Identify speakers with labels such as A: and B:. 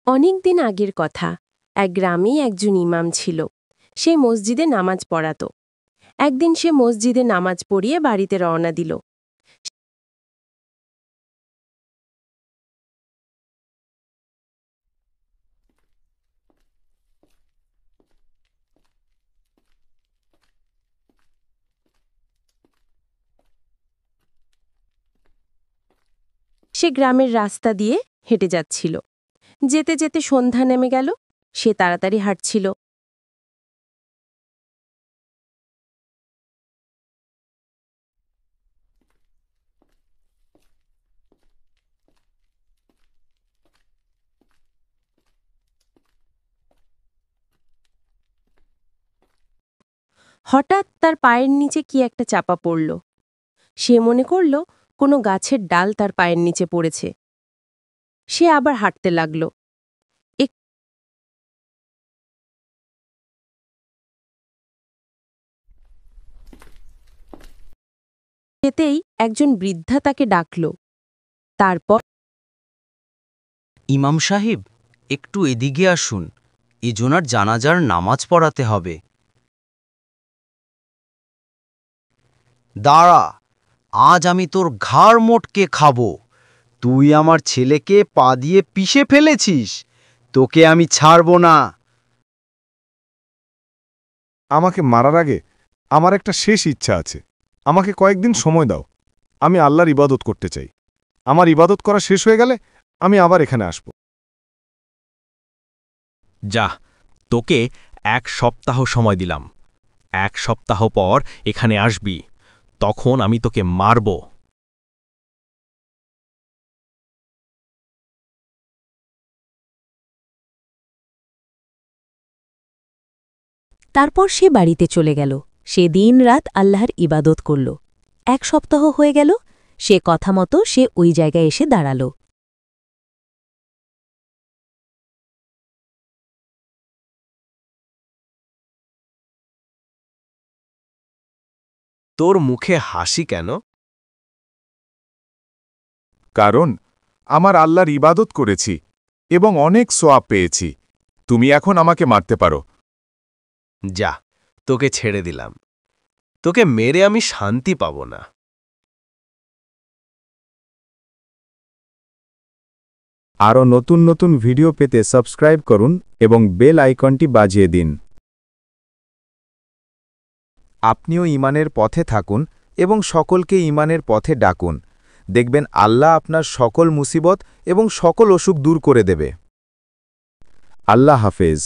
A: অনেক দিন আগের কথা। এক গ্রামেই একজন ইমাম ছিল। সে মসজিদে নামাজ পড়াত। একদিন সে মসজিদে নামাজ পড়িয়ে বাড়িতে রওনা দিল। সে গ্রামের রাস্তা দিয়ে হেঁটে যাচ্ছিল। যেতে যেতে সন্ধ্যা নেমে গেল। সে তাড়াতাড়ি হাঁটছিল। হঠাৎ তার পায়ের নিচে কি একটা চাপা পড়ল। সে মনে করল কোনো গাছের ডাল তার পায়ের নিচে পড়েছে। সে আবার হাঁটতে লাগল। যেতেই একজন বৃদ্ধা তাকে ডাকল। তারপর
B: ইমাম সাহেব, একটু এদিকে আসুন, এজনার জানাজার নামাজ পড়াতে হবে। দাঁড়া, আজ আমি তোর ঘাড় মোটকে খাবো। তুই আমার ছেলেকে পা দিয়ে পিষে ফেলেছিস, তোকে আমি ছাড়ব না।
C: আমাকে মারার আগে আমার একটা শেষ ইচ্ছা আছে। আমাকে কয়েকদিন সময় দাও। আমি আল্লাহর ইবাদত করতে চাই। আমার ইবাদত করা শেষ হয়ে গেলে আমি আবার এখানে আসব।
D: যা, তোকে 1 সপ্তাহ সময় দিলাম। 1 সপ্তাহ পর এখানে আসবি, তখন আমি তোকে মারব।
E: তারপর সে বাড়িতে চলে গেল। সে দিন-রাত আল্লাহর ইবাদত করল। 1 সপ্তাহ হয়ে গেল। সে কথা মতো সে ওই জায়গায় এসে দাঁড়াল।
D: তোর মুখে হাসি কেন?
C: কারণ আমার আল্লাহর ইবাদত করেছি এবং অনেক সোয়াব পেয়েছি। তুমি এখন আমাকে মারতে পারো।
D: যা, তোকে ছেড়ে দিলাম। তোকে মেরে আমি শান্তি পাব না।
C: আরও নতুন নতুন ভিডিও পেতে সাবস্ক্রাইব করুন এবং বেল আইকনটি বাজিয়ে দিন। আপনিও ঈমানের পথে থাকুন এবং সকলকে ঈমানের পথে ডাকুন। দেখবেন আল্লাহ আপনার সকল মুসিবত এবং সকল অসুখ দূর করে দেবে। আল্লাহ হাফেজ।